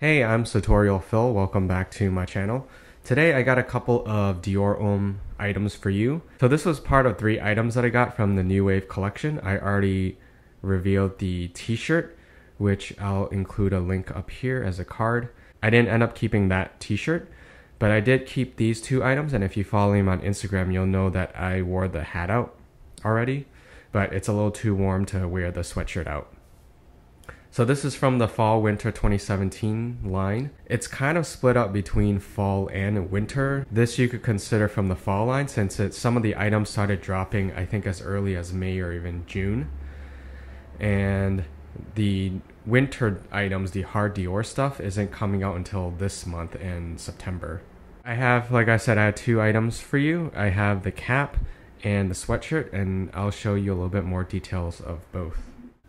Hey, I'm Tutorial Phil. Welcome back to my channel. Today I got a couple of Dior Homme items for you. So this was part of 3 items that I got from the Newave collection. I already revealed the t-shirt, which I'll include a link up here as a card. I didn't end up keeping that t-shirt, but I did keep these 2 items, and if you follow me on Instagram, you'll know that I wore the hat out already, but it's a little too warm to wear the sweatshirt out. So this is from the Fall Winter 2017 line. It's kind of split up between fall and winter. This you could consider from the fall line, since some of the items started dropping I think as early as May or even June. And the winter items, the hard Dior stuff, isn't coming out until this month in September. I have, like I said, I had 2 items for you. I have the cap and the sweatshirt, and I'll show you a little bit more details of both.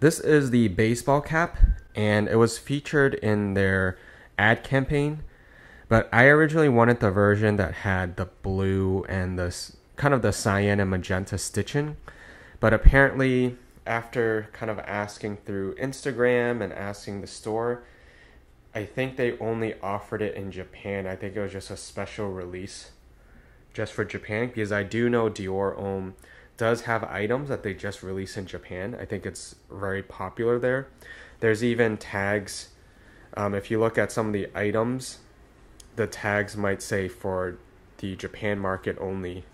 This is the baseball cap, and it was featured in their ad campaign, but I originally wanted the version that had the blue and the kind of the cyan and magenta stitching, but apparently after kind of asking through Instagram and asking the store, I think they only offered it in Japan. I think it was just a special release just for Japan, because I do know Dior Homme does have items that they just released in Japan. I think it's very popular there. There's even tags. If you look at some of the items, the tags might say for the Japan market only.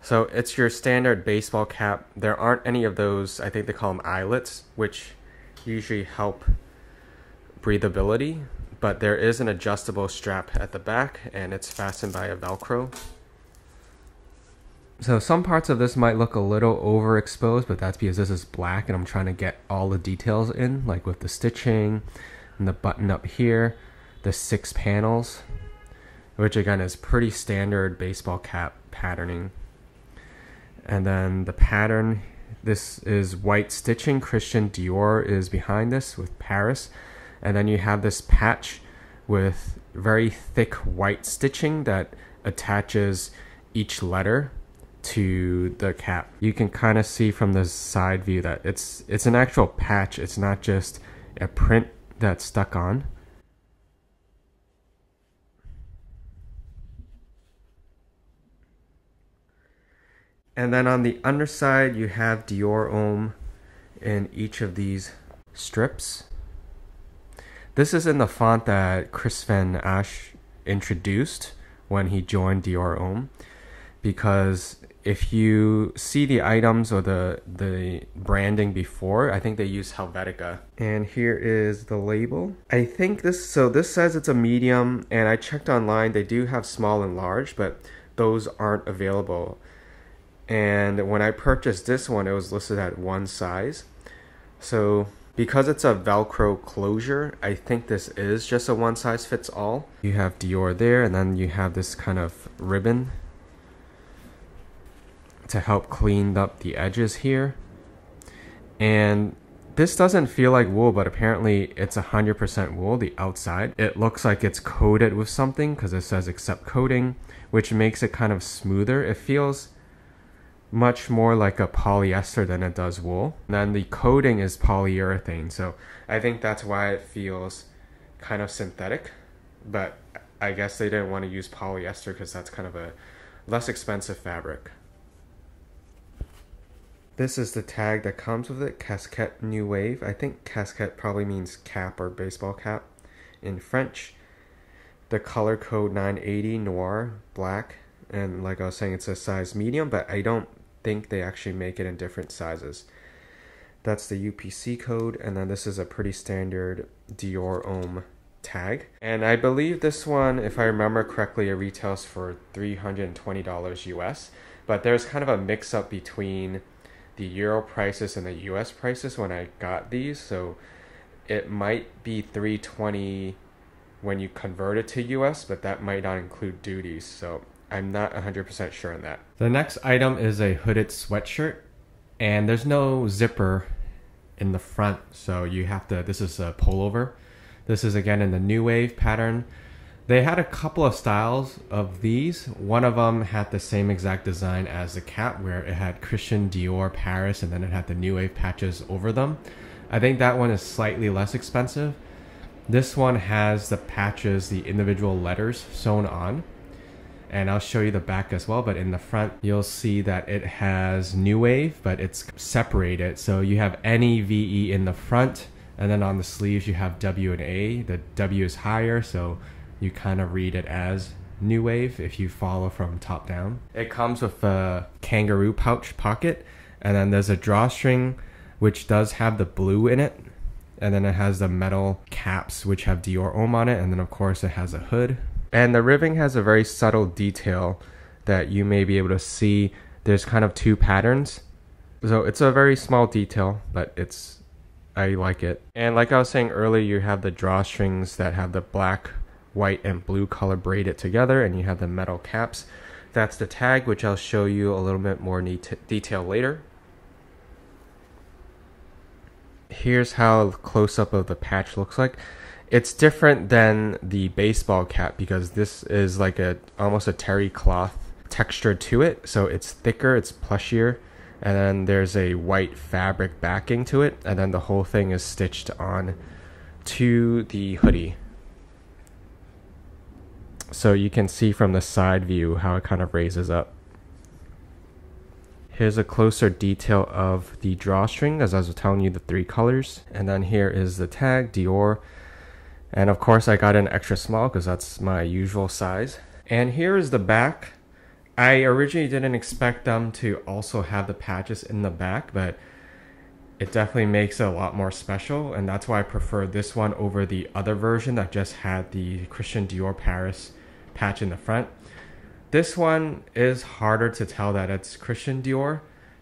So it's your standard baseball cap. There aren't any of those, I think they call them eyelets, which usually help breathability, but there is an adjustable strap at the back, and it's fastened by a Velcro. So some parts of this might look a little overexposed, but that's because this is black and I'm trying to get all the details in, like with the stitching and the button up here, the 6 panels, which again is pretty standard baseball cap patterning. And then the pattern, this is white stitching. Christian Dior is behind this with Paris. And then you have this patch with very thick white stitching that attaches each letter to the cap. You can kind of see from the side view that it's an actual patch. It's not just a print that's stuck on. And then on the underside you have Dior Homme in each of these strips. This is in the font that Chris Van Ash introduced when he joined Dior Homme, because if you see the items or the branding before, I think they use Helvetica. And here is the label. I think this says it's a medium, and I checked online, they do have small and large, but those aren't available. And when I purchased this one, it was listed at 1 size. So because it's a Velcro closure, I think this is just a 1 size fits all. You have Dior there, and then you have this kind of ribbon to help clean up the edges here. And this doesn't feel like wool, but apparently it's 100% wool, the outside. It looks like it's coated with something because it says accept coating, which makes it kind of smoother. It feels much more like a polyester than it does wool. And then the coating is polyurethane, so I think that's why it feels kind of synthetic, but I guess they didn't want to use polyester because that's kind of a less expensive fabric. This is the tag that comes with it, Casquette Newave. I think casquette probably means cap or baseball cap in French. The color code 980 Noir Black, and like I was saying, it's a size medium, but I don't think they actually make it in different sizes. That's the UPC code, and then this is a pretty standard Dior Homme tag. And I believe this one, if I remember correctly, it retails for $320 US, but there's kind of a mix up between the Euro prices and the US prices when I got these, so it might be $320 when you convert it to US, but that might not include duties, so I'm not 100% sure on that. The next item is a hooded sweatshirt, and there's no zipper in the front, so you have to, this is a pullover. This is again in the Newave pattern. They had a couple of styles of these. One of them had the same exact design as the cap, where it had Christian Dior Paris and then it had the Newave patches over them. I think that one is slightly less expensive. This one has the patches, the individual letters sewn on. And I'll show you the back as well, but in the front, you'll see that it has Newave, but it's separated. So you have NEVE in the front, and then on the sleeves, you have W and A. The W is higher, so you kind of read it as Newave if you follow from top down. It comes with a kangaroo pouch pocket, and then there's a drawstring, which does have the blue in it. And then it has the metal caps, which have Dior Homme on it. And then, of course, it has a hood. And the ribbing has a very subtle detail that you may be able to see. There's kind of two patterns. So it's a very small detail, but I like it. And like I was saying earlier, you have the drawstrings that have the black, white, and blue color braided together. And you have the metal caps. That's the tag, which I'll show you a little bit more detail later. Here's how close-up of the patch looks like. It's different than the baseball cap because this is like almost a terry cloth texture to it. So it's thicker, it's plushier, and then there's a white fabric backing to it, and then the whole thing is stitched on to the hoodie. So you can see from the side view how it kind of raises up. Here's a closer detail of the drawstring, as I was telling you, the three colors. And then here is the tag, Dior. And of course I got an extra small because that's my usual size. And here is the back. I originally didn't expect them to also have the patches in the back, but it definitely makes it a lot more special. And that's why I prefer this one over the other version that just had the Christian Dior Paris patch in the front. This one is harder to tell that it's Christian Dior.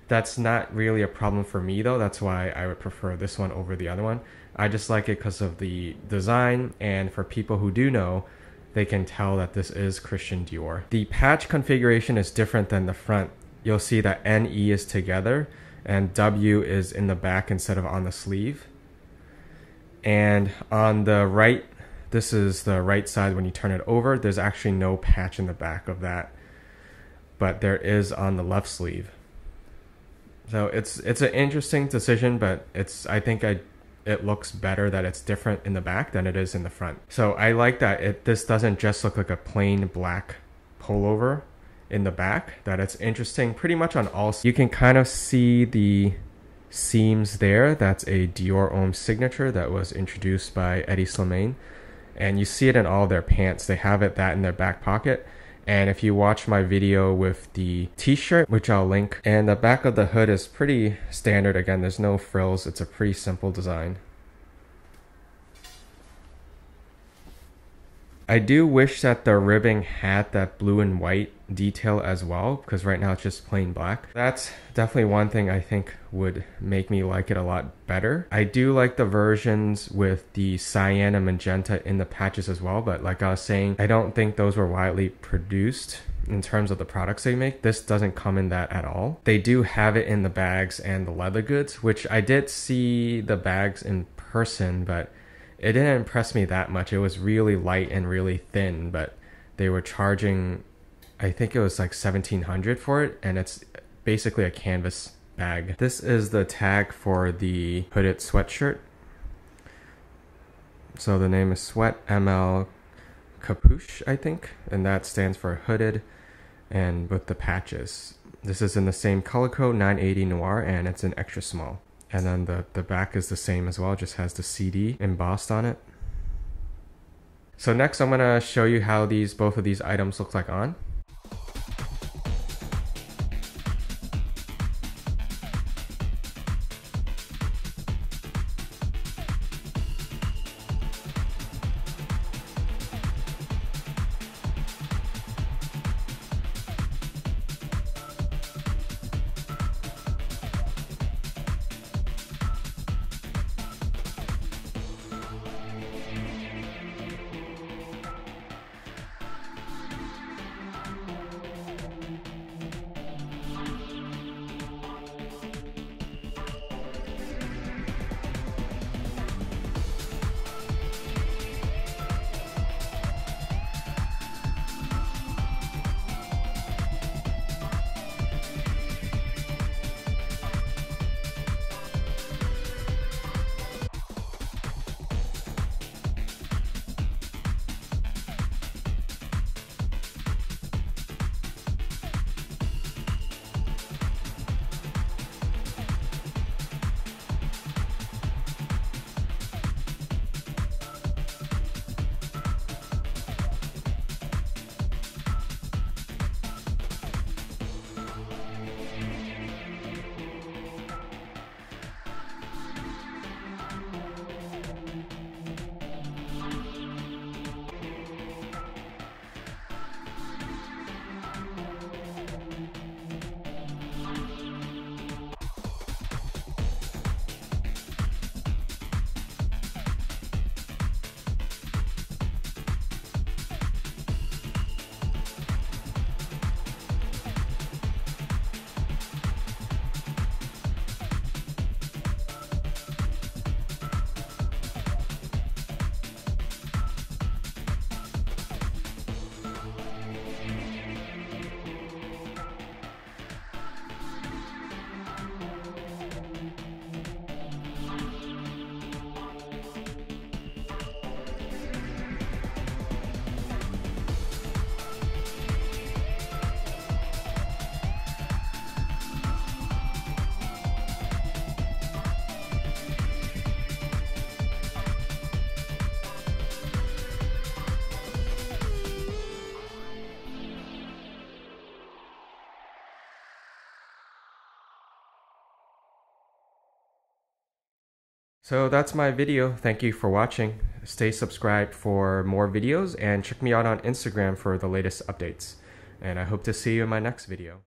That's not really a problem for me though. That's why I would prefer this one over the other one. I just like it because of the design, and for people who do know, they can tell that this is Christian Dior. The patch configuration is different than the front. You'll see that NE is together and W is in the back instead of on the sleeve. And on the right, this is the right side when you turn it over, there's actually no patch in the back of that, but there is on the left sleeve. So it's an interesting decision, but I think it looks better that it's different in the back than it is in the front. So I like that this doesn't just look like a plain black pullover in the back, that it's interesting pretty much on all. You can kind of see the seams there. That's a Dior Homme signature that was introduced by Eddie Slimane. And you see it in all their pants. They have that in their back pocket. And if you watch my video with the t-shirt, which I'll link, and the back of the hood is pretty standard. Again, there's no frills. It's a pretty simple design. I do wish that the ribbing had that blue and white detail as well, because right now it's just plain black. That's definitely one thing I think would make me like it a lot better. I do like the versions with the cyan and magenta in the patches as well, but like I was saying, I don't think those were widely produced in terms of the products they make. This doesn't come in that at all. They do have it in the bags and the leather goods, which I did see the bags in person, but it didn't impress me that much. It was really light and really thin, but they were charging, I think it was like $1,700 for it, and it's basically a canvas bag. This is the tag for the hooded sweatshirt. So the name is Sweat ML Capuche, I think, and that stands for hooded and with the patches. This is in the same color code, 980 Noir, and it's an extra small. And then the back is the same as well, just has the CD embossed on it. So next I'm gonna show you how both of these items look like on. So that's my video. Thank you for watching. Stay subscribed for more videos and check me out on Instagram for the latest updates. And I hope to see you in my next video.